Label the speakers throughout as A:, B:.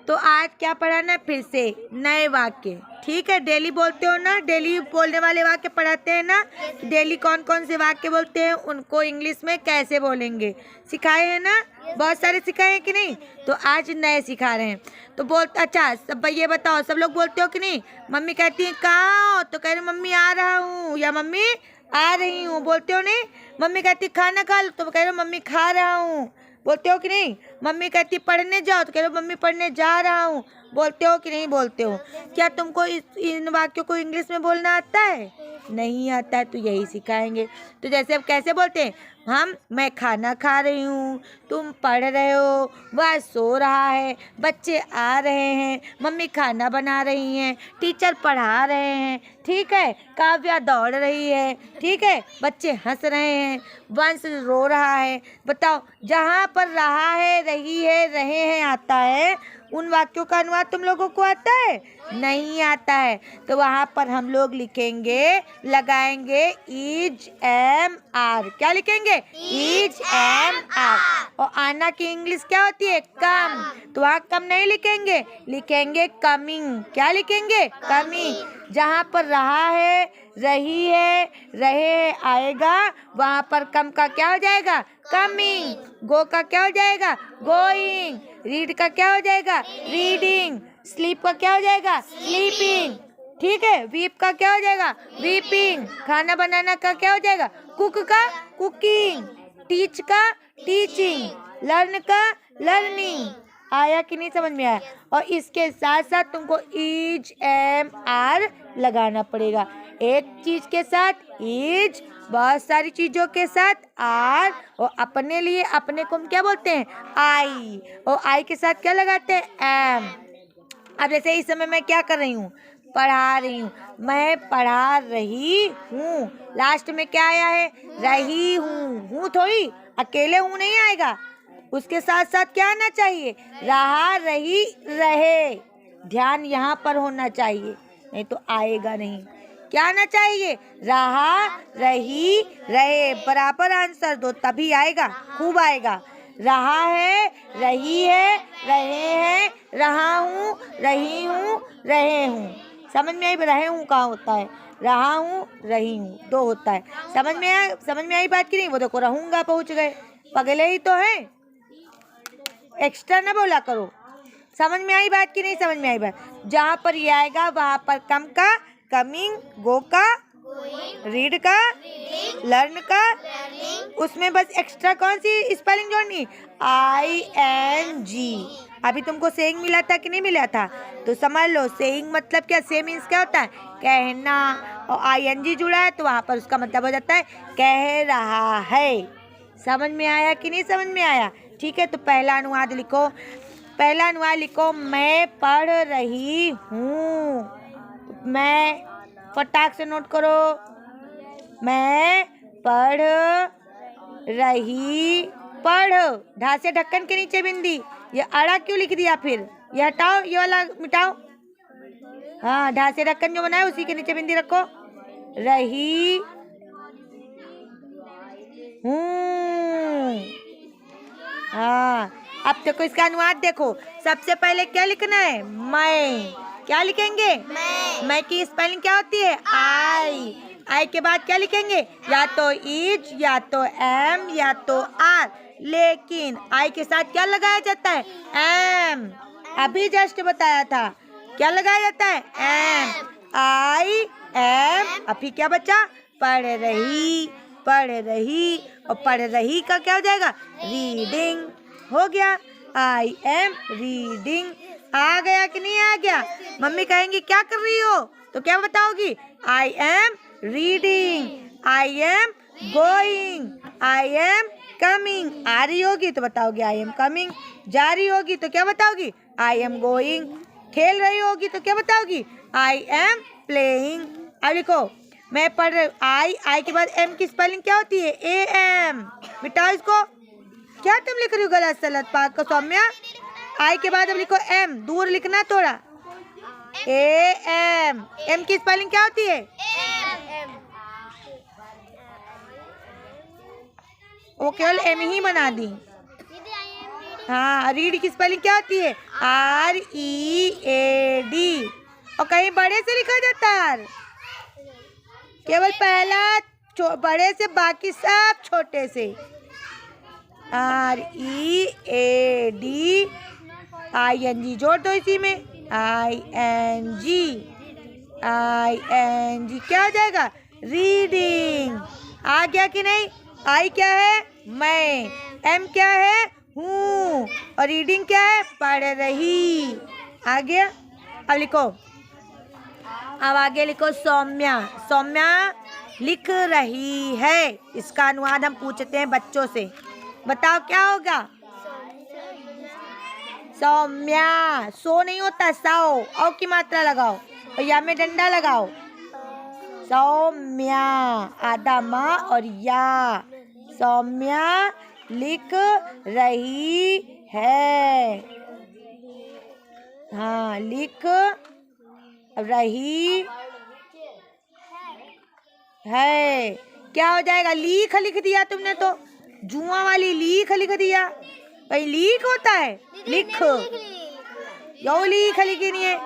A: तो आज क्या पढ़ाना फिर से नए वाक्य, ठीक है। डेली बोलते हो ना, डेली बोलने वाले वाक्य पढ़ाते हैं ना। डेली कौन कौन से वाक्य बोलते हैं, उनको इंग्लिश में कैसे बोलेंगे सिखाए हैं ना, बहुत सारे सिखाए हैं कि नहीं। तो आज नए सिखा रहे हैं। तो अच्छा सब ये बताओ, सब लोग बोलते हो कि नहीं। मम्मी कहती है कहाँ हो, तो कह रहे मम्मी आ रहा हूँ या मम्मी आ रही हूँ, बोलते हो नहीं। मम्मी कहती खाना खा लो, तो कह रहे मम्मी खा रहा हूँ, बोलते हो कि नहीं। मम्मी कहती पढ़ने जाओ, तो कह रहे हो मम्मी पढ़ने जा रहा हूँ, बोलते हो कि नहीं बोलते हो। क्या तुमको इन वाक्यों को इंग्लिश में बोलना आता है? नहीं आता है, तो यही सिखाएंगे। तो जैसे अब कैसे बोलते हैं मैं खाना खा रही हूँ, तुम पढ़ रहे हो, वह सो रहा है, बच्चे आ रहे हैं, मम्मी खाना बना रही हैं, टीचर पढ़ा रहे हैं, ठीक है, काव्या दौड़ रही है, ठीक है, बच्चे हंस रहे हैं, वंश रो रहा है। बताओ, जहाँ पर रहा है, रही है, रहे हैं आता है, उन वाक्यों का अनुवाद तुम लोगों को आता है? नहीं आता है। तो वहाँ पर हम लोग लिखेंगे, लगाएंगे इज एम आर। क्या लिखेंगे? Is am are. और आना की इंग्लिश क्या होती है? कम। तो वहाँ कम नहीं लिखेंगे, लिखेंगे कमिंग। क्या लिखेंगे? कमिंग। जहाँ पर रहा है, रही है, रहे आएगा, वहाँ पर कम का क्या हो जाएगा? कमिंग। गो का क्या हो जाएगा? गोइंग। रीड का क्या हो जाएगा? रीडिंग। स्लीप का क्या हो जाएगा? स्लीपिंग, ठीक है। वीप का क्या हो जाएगा? वीपिंग। खाना बनाना का क्या हो जाएगा? कुक का कुकिंग। टीच का टीचिंग। लर्न का लर्निंग। आया कि नहीं समझ में आया? और इसके साथ साथ तुमको इज एम आर लगाना पड़ेगा। एक चीज के साथ इज, बहुत सारी चीजों के साथ आर, और अपने लिए अपने को हम क्या बोलते हैं? आई। और आई के साथ क्या लगाते हैं? एम। अब जैसे इस समय मैं क्या कर रही हूँ? पढ़ा रही हूँ। मैं पढ़ा रही हूँ, लास्ट में क्या आया है? रही हूँ थोड़ी, अकेले हूँ नहीं आएगा, उसके साथ साथ क्या आना चाहिए? रहा, रही, रहे। ध्यान यहाँ पर होना चाहिए, नहीं तो आएगा नहीं। क्या आना चाहिए? रहा, रही, रहे। बराबर आंसर दो तभी आएगा, खूब आएगा। रहा है, रही है, रहे हैं, रहा हूँ, रही हूँ, रहे हूँ। समझ में आई? रहे हूँ कहाँ होता है? रहा हूँ, रही हूँ, दो होता है। समझ में आई बात की नहीं? वो देखो रहूंगा पहुँच गए, पगले ही तो है, एक्स्ट्रा ना बोला करो। समझ में आई बात की नहीं समझ में आई बात? जहाँ पर ये आएगा वहाँ पर कम का कमिंग, गो का रीड का, लर्न का, उसमें बस एक्स्ट्रा कौन सी स्पेलिंग जोड़नी? ING। अभी तुमको सेइंग मिला था कि नहीं मिला था? तो समझ लो, सेइंग मतलब क्या? से मीन्स क्या होता है? कहना। और ING जुड़ा है तो वहाँ पर उसका मतलब हो जाता है कह रहा है। समझ में आया कि नहीं समझ में आया? ठीक है, तो पहला अनुवाद लिखो। पहला अनुवाद लिखो, मैं पढ़ रही हूँ। मैं, फटाक से नोट करो, मैं पढ़ रही, पढ़, ढा से ढक्कन के नीचे बिंदी। ये अड़ा क्यों लिख दिया फिर? ये हटाओ, ये वाला मिटाओ। हाँ, ढा से ढक्कन जो बनाए उसी के नीचे बिंदी रखो। रही हूँ। हाँ, अब देखो इसका अनुवाद देखो। सबसे पहले क्या लिखना है? मैं। क्या लिखेंगे? मैं की स्पेलिंग क्या होती है? आई के बाद क्या लिखेंगे? या तो इज, या तो एम, या तो आर। लेकिन आई के साथ क्या लगाया जाता है? एम। अभी जस्ट बताया था, क्या लगाया जाता है? एम। I am. अभी क्या बचा? पढ़ रही, पढ़ रही। और पढ़ रही का क्या हो जाएगा? रीडिंग। हो गया, आई एम रीडिंग। आ गया कि नहीं आ गया? मम्मी कहेंगी क्या कर रही हो, तो क्या बताओगी? I am reading, I am going, I am coming. आ रही होगी तो बताओगी आई एम कमिंग। जा रही होगी तो क्या बताओगी? I am going. खेल रही होगी तो क्या बताओगी? I am playing. अब लिखो, मैं पढ़ रही। आई के बाद एम की स्पेलिंग क्या होती है? AM। मिटाओ इसको। क्या तुम लिख रही हो गलत सलत पाक को सौम्या? आई के बाद अब लिखो एम, दूर लिखना थोड़ा। AM। एम की स्पेलिंग क्या होती है? वो केवल एम ही बना दी। हाँ, रीड की स्पेलिंग क्या होती है? READ। और कहीं बड़े से लिखा जाता है, केवल पहला बड़े से, बाकी सब छोटे से। READ, ING जोड़ दो इसी में, ING क्या हो जाएगा? रीडिंग। आ गया कि नहीं? आई क्या है? मैं। M क्या है? हूँ। और रीडिंग क्या है? पढ़ रही। आ गया? अब लिखो, अब आगे लिखो सौम्या। सौम्या लिख रही है। इसका अनुवाद हम पूछते हैं बच्चों से, बताओ क्या होगा? सौम्या। सो नहीं होता, साओ। औ की मात्रा लगाओ और या में डंडा लगाओ। सौम्या, आधा माँ और या। सौम्या लिख रही है। हाँ, लिख रही है। क्या हो जाएगा? लीख लिख दिया तुमने तो, जुआ वाली लीख लिख दिया। भाई लीक होता है, लिख। यो लीख लिखी नहीं है।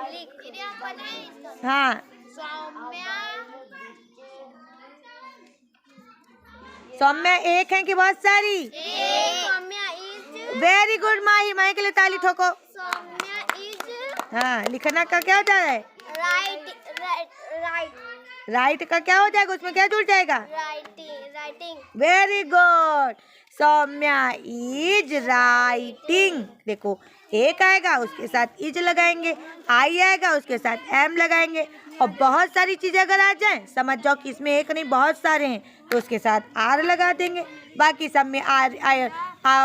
A: हाँ, सौम्या एक है कि बहुत सारी? वेरी गुड माही, माही के लिए ताली ठोको। हाँ, लिखना का क्या हो जाए? राइट का क्या हो जाएगा? उसमें क्या जुड़ जाएगा? Writing. Very good. Saumya is writing. देखो, एक आएगा उसके साथ इज लगाएंगे, आई आएगा उसके साथ एम लगाएंगे, और बहुत सारी चीजें अगर आ जाएं, समझ जाओ कि इसमें एक नहीं बहुत सारे हैं, तो उसके साथ आर लगा देंगे। बाकी सब में आर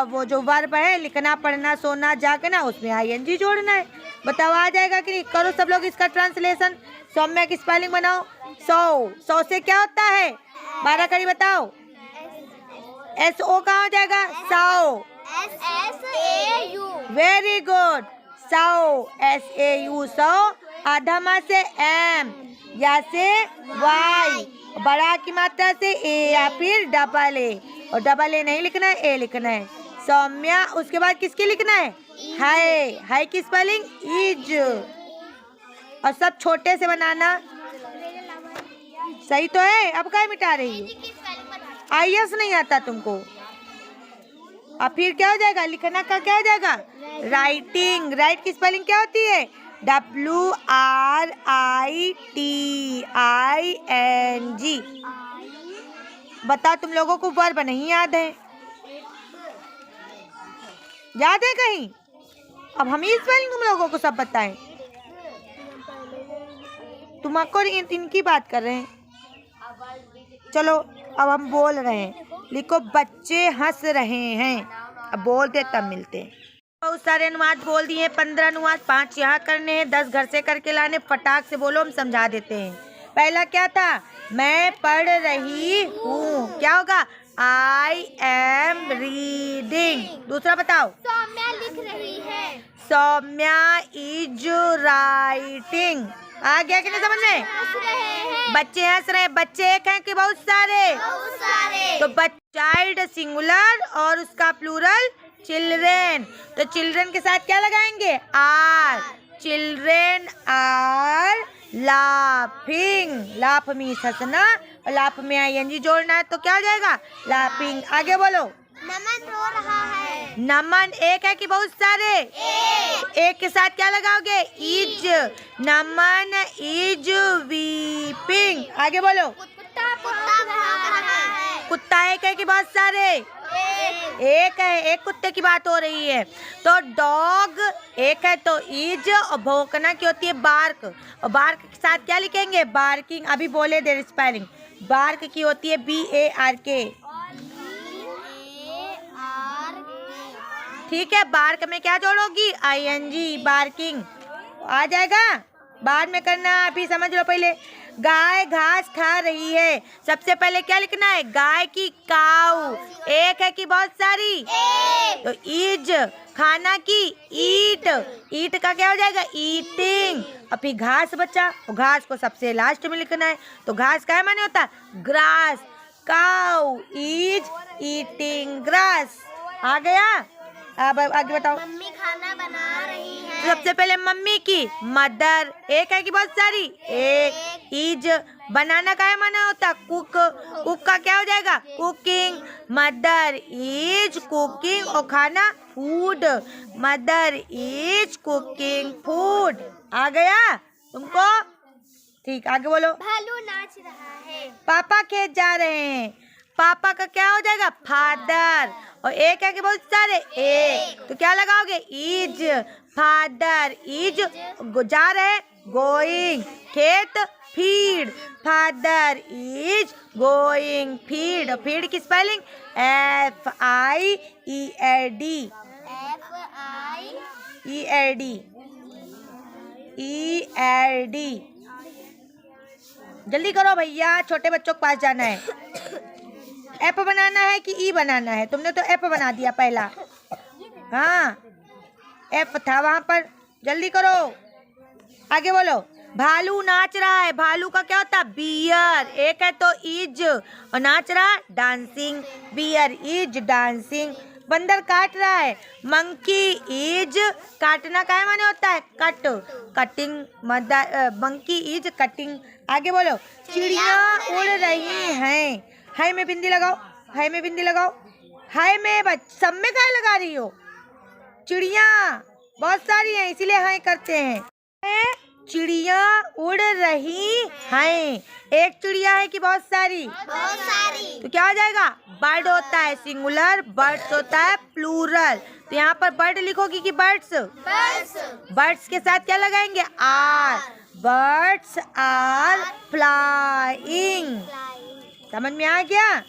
A: वो जो वर्ब है, लिखना, पढ़ना, सोना, जागना, उसमें ING जोड़ना है। बताओ आ जाएगा कि नहीं? करो सब लोग इसका ट्रांसलेशन। सौम्या की स्पेलिंग बनाओ। 100 से क्या होता है? 12 कड़ी बताओ। SO कहाँ हो जाएगा? सौ। Very good. सौ, SAU, सौ। आधा माँ से M, या से Y, बड़ा की मात्रा से A या फिर डबल A, और डबल A नहीं लिखना है, A लिखना है। सौम्या, उसके बाद किसकी लिखना है? है की स्पेलिंग इज, और सब छोटे से बनाना। सही तो है? अब क्या मिटा रही है? IS नहीं आता तुमको? अब फिर क्या हो जाएगा? लिखना का क्या हो जाएगा? राइटिंग। राइट की स्पेलिंग क्या होती है? WRITING। बताओ तुम लोगों को वर्ब नहीं याद है? याद है कहीं? अब हम ही स्पेलिंग तुम लोगों को सब बताएं? तुमको इनकी बात कर रहे हैं। चलो अब हम बोल रहे हैं। लिखो, बच्चे हंस रहे हैं। अब बोलते तब मिलते हैं। बहुत सारे अनुवाद बोल दिए, 15 अनुवाद, 5 यहाँ करने हैं, 10 घर से करके लाने। फटाक से बोलो, हम समझा देते हैं। पहला क्या था? मैं पढ़ रही हूँ, क्या होगा? I am reading। दूसरा बताओ। सौम्या लिख रही है। Saumya is writing. आ गया कि नहीं समझ में? बच्चे हंस रहे हैं। बच्चे एक हैं कि बहुत सारे? बहुत सारे। तो चाइल्ड सिंगुलर और उसका प्लूरल चिल्ड्रेन। तो चिल्ड्रेन के साथ क्या लगाएंगे? Are. Children are laughing. Laugh means हंसना, और लाफ में ING जोड़ना है, तो क्या हो जाएगा? लाफिंग। आगे बोलो। नमन रो रहा है। नमन एक है कि बहुत सारे? एक के साथ क्या लगाओगे? इज। Naman is weeping. आगे बोलो। कुत्ता एक है कि बहुत सारे? एक है। एक कुत्ते की बात हो रही है। तो डॉग एक है तो इज, और भौंकना की होती है बार्क, और बार्क के साथ क्या लिखेंगे? बार्किंग। अभी बोले देर स्पेलिंग। बार्क की होती है BARK। ठीक है, बार्क में क्या जोड़ोगी? ING, barking. आ जाएगा? बाद में करना, अभी समझ लो पहले। गाय घास खा रही है। सबसे पहले क्या लिखना है? गाय की काऊ। एक है कि बहुत सारी? तो इज। खाना की ईट। ईट का क्या हो जाएगा? ईटिंग। और फिर घास बचा, और घास को सबसे लास्ट में लिखना है। तो घास का माने होता? Grass. Cow is eating grass. आ गया? अब आगे बताओ।
B: मम्मी खाना बना रही है।
A: सबसे पहले मम्मी की मदर, एक है कि बहुत सारी, एक। इज बनाना का है माना होता कुक, कुक का क्या हो जाएगा कुकिंग। मदर इज कुकिंग और खाना food, mother is cooking food. आ गया तुमको? ठीक, आगे बोलो।
B: भालू नाच रहा है।
A: पापा खेत जा रहे हैं, पापा का क्या हो जाएगा फादर, और एक है कि बहुत सारे, एक, तो क्या लगाओगे इज। फादर इज जा रहे गोइंग, खेत feed, father is going feed, feed की स्पेलिंग FIED, ERD। जल्दी करो भैया, छोटे बच्चों के पास जाना है। एप बनाना है कि ई बनाना है? तुमने तो एप बना दिया पहला। हाँ, एफ था वहां पर, जल्दी करो, आगे बोलो। भालू नाच रहा है, भालू का क्या होता है बियर, एक है तो इज, और नाच रहा डांसिंग, बियर इज डांसिंग। बंदर काट रहा है, मंकी इज, काटना का माने होता है cut, cutting, monkey is cutting. आगे बोलो। चिड़िया उड़ रही हैं, हाय में बिंदी लगाओ, हाय में बिंदी लगाओ, हाय में सब में काय लगा रही हो? चिड़िया बहुत सारी हैं इसीलिए हाय करते हैं। चिड़िया उड़ रही हैं, एक चिड़िया है कि बहुत सारी?
B: बहुत सारी।
A: तो क्या हो जाएगा बर्ड होता है सिंगुलर, बर्ड्स होता है प्लूरल। तो यहाँ पर बर्ड लिखोगी कि बर्ड्स? बर्ड्स के साथ क्या लगाएंगे आर, बर्ड्स आर फ्लाइंग। समझ में आ गया?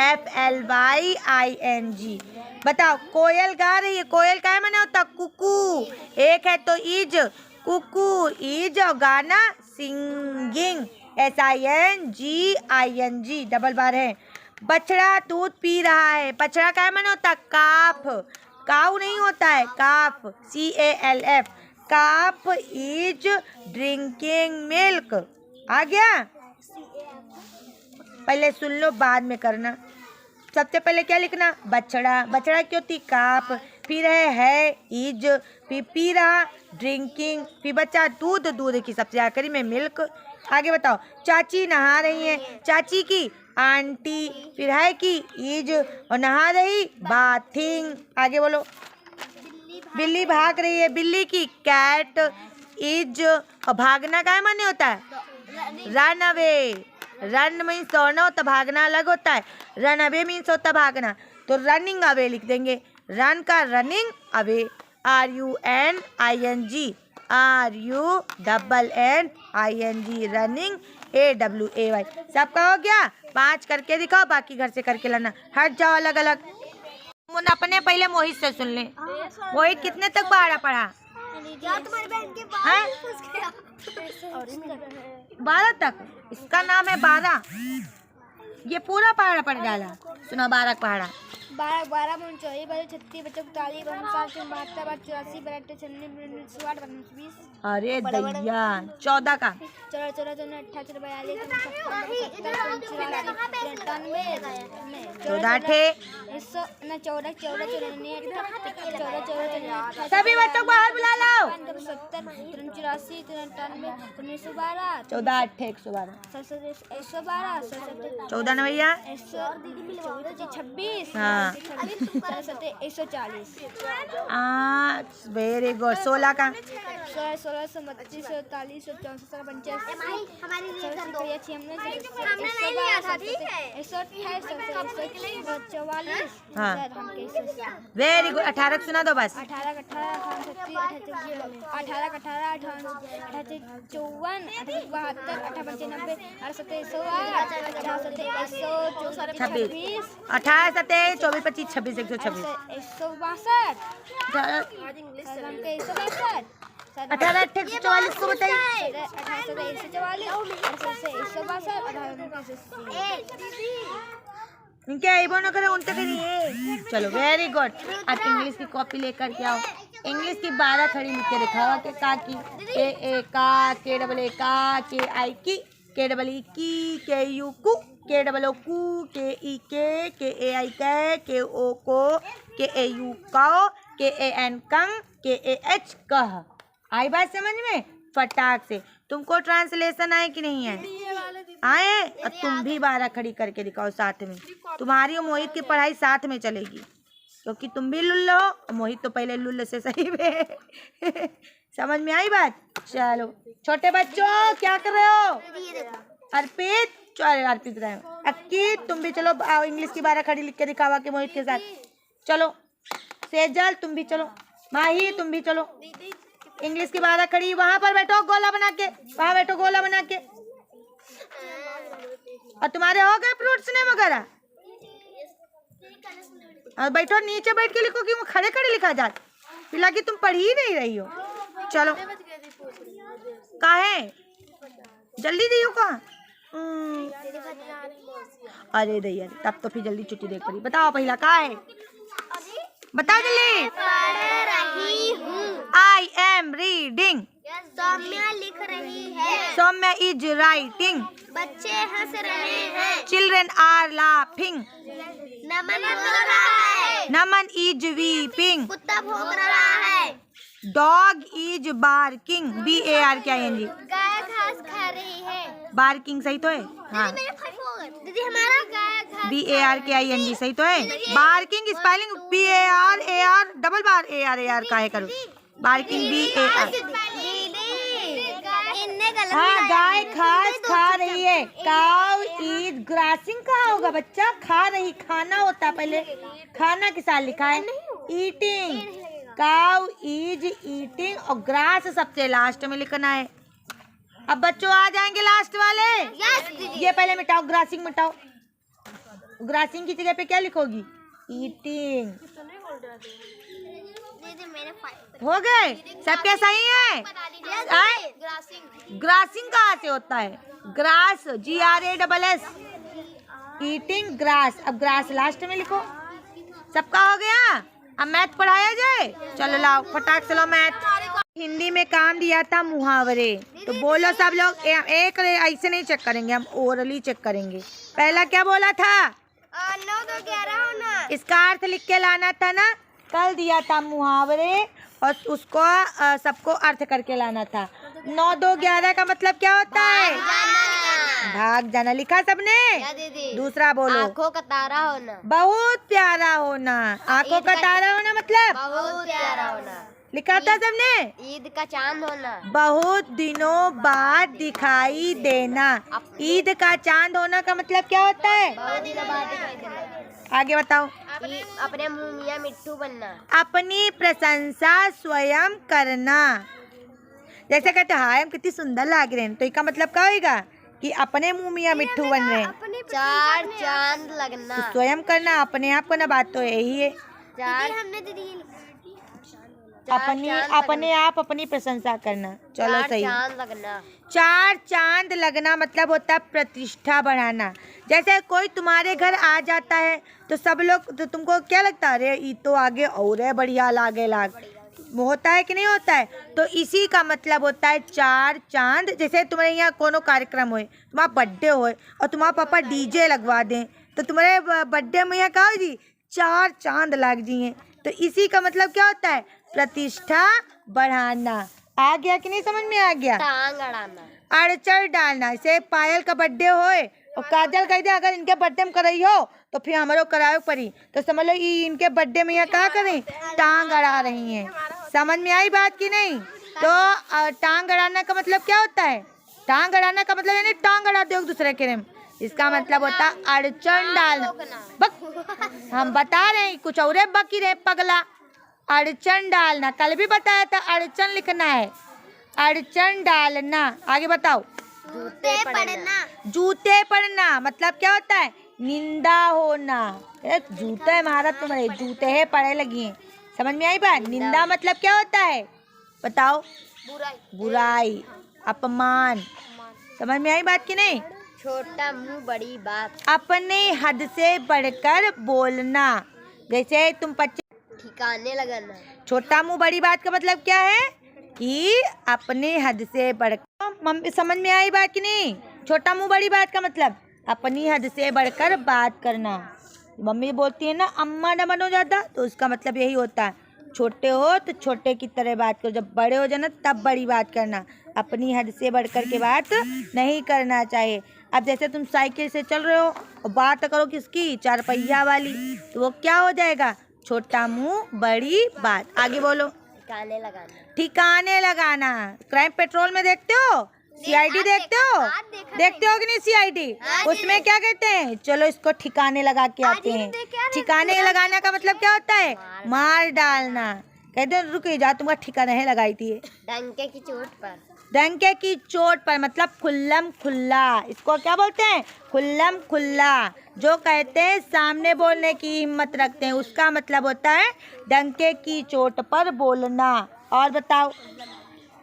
A: FLYING। बताओ, कोयल गा रही है, कोयल का माने होता कुकू, एक है तो इज, कुकू इज, और गाना सिंगिंग, SINGING, डबल बार है। बछड़ा दूध पी रहा है, बछड़ा का माने होता काफ, काऊ नहीं होता है calf, CALF, calf is drinking milk. आ गया? पहले सुन लो बाद में करना। सबसे पहले क्या लिखना बछड़ा, बछड़ा क्यों थी काफ, फिर है इज, फिर पी रहा ड्रिंकिंग, फिर बच्चा दूध, दूध की सबसे आखिरी में मिल्क। आगे बताओ। चाची नहा रही हैं, चाची की आंटी, फिर है कि इज, और नहा रही बाथिंग। आगे बोलो। बिल्ली भाग रही है, बिल्ली की कैट इज, और भागना का माने होता है रन अवे, रन मीन्स दौड़ना होता, भागना अलग होता है, रन अवे मीन्स होता भागना, तो रनिंग अवे लिख देंगे, रन का running away, RUNING, RUNNING, running AWAY। सबका हो गया? 5 करके दिखाओ, बाकी घर से करके लाना। हट जाओ अलग अलग। अपने पहले मोहित से सुन ले। मोहित कितने तक पहाड़ा पढ़ा?
B: तुम्हारी बहन के
A: 12 तक। इसका नाम है 12, ये पूरा पहाड़ा पड़ जाला। सुना 12 पहाड़ा।
B: 12 34 36 45 52 72 84 82 96 20।
A: अरे दैया 14 का
B: 14 14 28 42
A: सभी बच्चों को बाहर बुला लो।
B: 70 84 93 1912
A: 14 8 112
B: 112
A: 14 ना भैया
B: 26।
A: हाँ
B: 140।
A: Very good. 16 का
B: 16 32 43 64 85
A: हाँ वेरी गुड। 18 सुना दो बस।
B: 18
A: 18 27 24 25 26 126 18 144 को बताइए। इनके आईबो न करे उनसे करिए। चलो वेरी गुड। अब इंग्लिश की कॉपी लेकर के आओ। इंग्लिश की 12 खड़ी लिख के दिखाओ के का की ए का के डबल ए का के आई की के डबल ई की के यू कू के डबल ओ कू, के ई के ए आई के ओ को, के ए यू कौ, के ए एन कंग, के ए एच कह। आई बात समझ में? फटाक से। तुमको ट्रांसलेशन आए कि नहीं है? आए? और तुम भी 12 खड़ी करके दिखाओ साथ में। तुम्हारी और मोहित की पढ़ाई साथ में चलेगी, क्योंकि तुम भी लुल्ल हो और मोहित तो पहले लुल्ल से सही में। समझ में आई बात? चलो छोटे बच्चों क्या कर रहे हो? अर्पित, चलो अर्पित रहे हो। अक्की तुम भी चलो, इंग्लिश की 12 खड़ी लिख के दिखावा के मोहित के साथ। चलो सेजल तुम भी चलो, माही तुम भी चलो, इंग्लिश की 12 खड़ी वहां पर बैठो गोला बना के, वहां बैठो गोला बना के। और तुम्हारे हो गए फ्रूट्स नेम वगैरह? और बैठो नीचे बैठ के लिखो, क्यों खड़े खड़े लिखा जाता? फिलहाल कि तुम पढ़ ही नहीं रही हो। चलो काहे जल्दी दियो कहाँ? अरे दैया, तब तो फिर जल्दी छुट्टी देख पड़ी। बताओ पहला का है, बताओ जल्दी।
B: पढ़ रही हूँ।
A: आई एम रीडिंग।
B: सौम्या लिख रही है।
A: Saumya is writing.
B: बच्चे हंस रहे हैं।
A: Children are laughing.
B: नमन रो रहा है।
A: Naman is weeping.
B: कुत्ता भौंक रहा है।
A: Dog is barking. BARKING।
B: गाय घास खा रही है।
A: बार्किंग सही तो है? हाँ।
B: दीदी हमारा गाय घास
A: BARKING सही तो है? बार्किंग स्पेलिंग BARAR डबल बार AR का है करो। Barking BAR। हाँ गाय घास खा रही है। काउ इज ग्रासिंग कहाँ होगा बच्चा? खा रही, खाना होता पहले, खाना के साथ लिखा है ईटिंग। काउ इज ईटिंग और ग्रास सबसे लास्ट में लिखना है। अब बच्चों आ जाएंगे लास्ट वाले। ये पहले मिटाओ, ग्रासिंग मिटाओ। ग्रासिंग की जगह पे क्या लिखोगी? ईटिंग। हो गए सबके सही है? ग्रासिंग कहाँ से होता है? Grass GRASS। Eating grass. अब ग्रास लास्ट में लिखो। सबका हो गया? अब मैथ पढ़ाया जाए। चलो लाओ फटाक से लो मैथ। हिंदी में काम दिया था मुहावरे, तो बोलो सब लोग। एक ऐसे नहीं चेक करेंगे, हम ओरली चेक करेंगे। पहला क्या बोला था?
B: 9 2 11 होना।
A: इसका अर्थ लिख के लाना था ना। कल दिया था मुहावरे और उसको सबको अर्थ करके लाना था। 9 2 11 का मतलब क्या होता है? भाग जाना। लिखा सबने? दूसरा बोलो।
B: आँखों का तारा होना।
A: बहुत प्यारा होना। आंखों का तारा होना मतलब
B: बहुत प्यारा होना।
A: लिखा था सबने?
B: ईद का चांद होना।
A: बहुत दिनों बाद दिखाई देना। ईद का चांद होना का मतलब क्या होता है?
B: बहुत दिनों बाद दिखाई देना।
A: आगे बताओ।
B: अपने मुंह मियां मिट्ठू बनना।
A: अपनी प्रशंसा स्वयं करना। जैसे कहते हाय हम कितनी सुंदर लग रहे हैं, तो इसका मतलब क्या होगा? कि अपने मुंह मियां मिट्ठू बन रहे हैं।
B: 4 चांद लगना।
A: तो स्वयं करना, अपने आप को ना, बात तो यही है।
B: 4 हमने दीदी
A: अपने आप अपनी प्रशंसा करना। चलो सही।
B: चांद लगना।
A: 4 चांद लगना मतलब होता है प्रतिष्ठा बढ़ाना। जैसे कोई तुम्हारे घर आ जाता है तो सब लोग, तो तुमको क्या लगता है? अरे ये तो आगे और है, बढ़िया लागे लाग, होता है कि नहीं होता है? तो इसी का मतलब होता है 4 चांद। जैसे तुम्हारे यहाँ कोनो कार्यक्रम हो, तुम्हारा बर्थडे हो और तुम्हारा पापा DJ लगवा दें, तो तुम्हारे बर्थडे में यहाँ कहा जी 4 चांद लग जिए। तो इसी का मतलब क्या होता है? प्रतिष्ठा बढ़ाना। आ गया कि नहीं? समझ में आ गया?
B: टांग अड़ाना।
A: अड़चड़ डालना। जैसे पायल का बर्थडे होए और काजल कह दे अगर इनके बर्थडे में कराई हो तो फिर हमारे करावे पड़ी, तो समझ लो ये इनके बर्थडे में यहाँ क्या करें? टांग अड़ा रही हैं। समझ में आई बात कि नहीं? तो टांग अड़ाना का मतलब क्या होता है? टांग अड़ाना का मतलब यानी टांग अड़ा दो एक दूसरे के में। इसका मतलब होता है अड़चन डालना। बक हम बता रहे हैं, कुछ और बकी रहे पगला। अड़चन डालना, कल भी बताया था अड़चन लिखना है। अड़चन डालना। आगे बताओ।
B: जूते पड़ना।
A: जूते पड़ना मतलब क्या होता है? निंदा होना। जूते है महाराज तुम्हारे, जूते है पड़े लगी हैं। समझ में आई बात? निंदा मतलब क्या होता है? बताओ। बुराई, अपमान। समझ में आई बात कि नहीं?
B: छोटा मुंह बड़ी बात।
A: अपने हद से बढ़कर बोलना। जैसे तुम
B: ठिकाने लगाना।
A: छोटा मुंह बड़ी बात का मतलब क्या है? कि अपने हद से बढ़कर। मम्मी समझ में आई बात कि नहीं? छोटा मुंह बड़ी बात का मतलब अपनी हद से बढ़कर बात करना। मम्मी बोलती है ना अम्मा न बनो ज़्यादा, तो उसका मतलब यही होता है छोटे हो तो छोटे की तरह बात करो, जब बड़े हो जाना तब बड़ी बात करना। अपनी हद से बढ़कर के बात नहीं करना चाहिए। अब जैसे तुम साइकिल से चल रहे हो और बात करो किसकी, 4 पहिया वाली, तो वो क्या हो जाएगा, छोटा मुंह बड़ी बात। आगे बोलो।
B: ठिकाने लगाना।
A: ठिकाने लगाना। क्राइम पेट्रोल में देखते हो, सीआईडी देखते हो, देखते हो कि नहीं सीआईडी, उसमें क्या कहते हैं, चलो इसको ठिकाने लगा के आते हैं। ठिकाने लगाने का मतलब क्या होता है, मार डालना। कहते हैं रुक जा, तुम्हारा ठिकाने लगाई थी।
B: डंके की चोट पर।
A: डंके की चोट पर मतलब खुल्लम खुल्ला, इसको क्या बोलते हैं, खुल्लम खुल्ला। जो कहते हैं सामने बोलने की हिम्मत रखते हैं, उसका मतलब होता है डंके की चोट पर बोलना। और बताओ,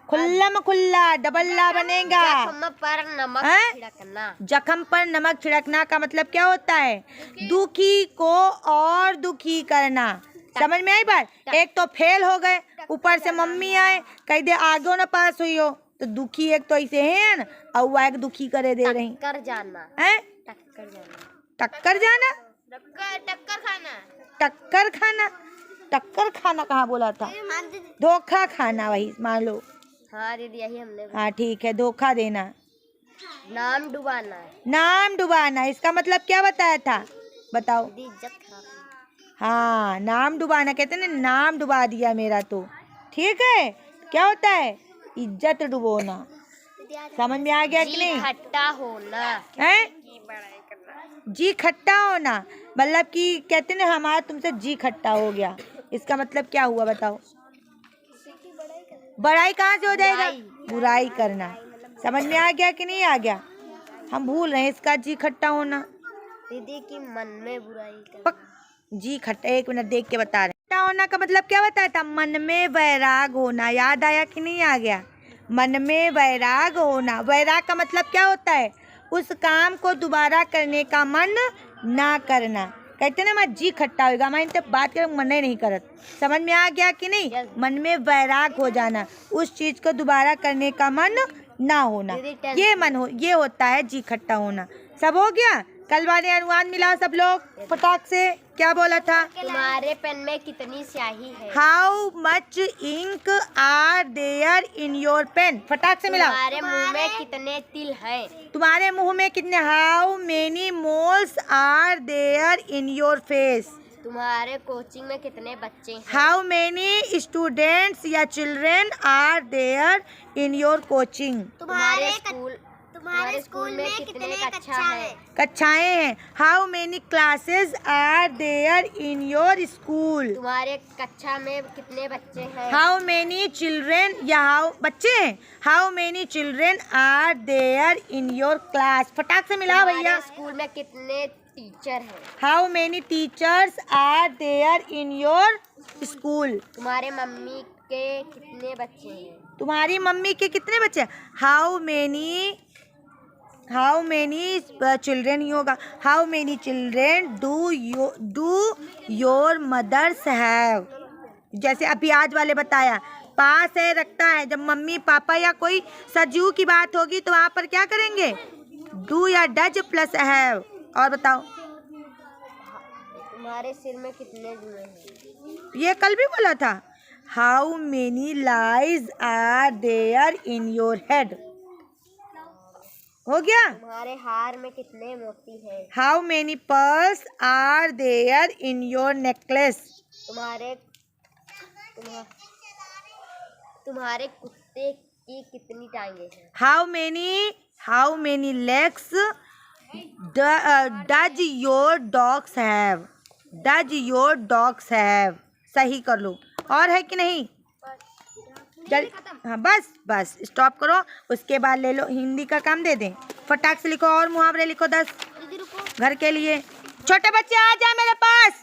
A: खुल्लम खुल्ला डबल्ला बनेगा।
B: जख्म पर नमक छिड़कना।
A: जख्म पर नमक छिड़कना का मतलब क्या होता है, दुखी को और दुखी करना। समझ में आई बात। एक तो फेल हो गए, ऊपर से मम्मी आए कह दे आगे ना पास हुई हो, तो दुखी एक तो ऐसे है ना, और वह एक दुखी करे दे रही
B: टक्कर जाना
A: है।
B: टक्कर जाना।
A: टक्कर जाना,
B: टक्कर खाना।
A: टक्कर खाना। टक्कर खाना कहाँ बोला था, धोखा खाना, वही मान लो।
B: हाँ दीदी यही हमने।
A: हाँ ठीक है, धोखा देना।
B: नाम डुबाना।
A: नाम डुबाना, इसका मतलब क्या बताया था, बताओ।
B: इज्जत खराब।
A: हाँ, नाम डुबाना कहते हैं ना, नाम डुबा दिया मेरा तो, ठीक है। क्या होता है, इज्जत डुबोना। समझ में आ गया कि नहीं।
B: खट्टा होना
A: है, जी खट्टा होना, मतलब कि कहते ना हमारा तुमसे जी खट्टा हो गया, इसका मतलब क्या हुआ बताओ। बड़ाई कहाँ से हो जाएगा, बुराई करना। समझ में आ गया कि नहीं आ गया, हम भूल रहे हैं इसका जी खट्टा होना।
B: दीदी की मन में बुराई करना।
A: जी खट्टा, एक मिनट देख के बता रहे हैं। खट्टा होना का मतलब क्या बताया था, मन में वैराग होना। याद आया कि नहीं आ गया, मन में वैराग होना। वैराग का मतलब क्या होता है, उस काम को दोबारा करने का मन ना करना। कहते ना मैं जी खट्टा होगा, मैं इनसे बात कर मन ही नहीं करत। समझ में आ गया कि नहीं, मन में वैराग हो जाना, उस चीज को दोबारा करने का मन ना होना, ये मन हो, ये होता है जी खट्टा होना। सब हो गया। कल वाले अनुवाद मिला सब लोग फटाक से। क्या बोला था,
B: तुम्हारे पेन में कितनी स्याही है।
A: How much ink are there in your pen. फटाक से मिला।
B: तुम्हारे मुंह में कितने तिल हैं।
A: तुम्हारे मुंह में कितने, how many moles are there in your face.
B: तुम्हारे कोचिंग में कितने बच्चे हैं।
A: हाउ मेनी स्टूडेंट्स या children are there in your coaching.
B: तुम्हारे स्कूल में कितने
A: कक्षाएं हैं। How many classes are there in your school.
B: तुम्हारे कक्षा में कितने बच्चे हैं।
A: हाउ मेनी चिल्ड्रेन या हाउ बच्चे हैं, how many children are there in your class. फटाक से मिला भैया।
B: स्कूल में कितने टीचर हैं।
A: How many teachers are there in your school.
B: तुम्हारे मम्मी के कितने बच्चे हैं।
A: तुम्हारी मम्मी के कितने बच्चे, हाउ मेनी चिल्ड्रेन ही होगा। How many children do your mothers have. जैसे अभी आज वाले बताया, पास है रखता है, जब मम्मी पापा या कोई सजीव की बात होगी तो वहाँ पर क्या करेंगे, डू या डज प्लस हैव। और बताओ,
B: तुम्हारे सिर में कितने जुए हैं।
A: ये कल भी बोला था। How many lice are there in your head. हो गया।
B: तुम्हारे हार में कितने मोती हैं।
A: How many pearls are there in your necklace.
B: तुम्हारे कुत्ते की कितनी टांगे हैं।
A: How many legs does your dogs have. Does your dogs have. सही कर लो। और है कि नहीं, हाँ बस स्टॉप करो, उसके बाद ले लो हिंदी का काम दे दें। फटाक से लिखो और मुहावरे लिखो 10 घर के लिए। छोटे बच्चे आ जाए मेरे पास।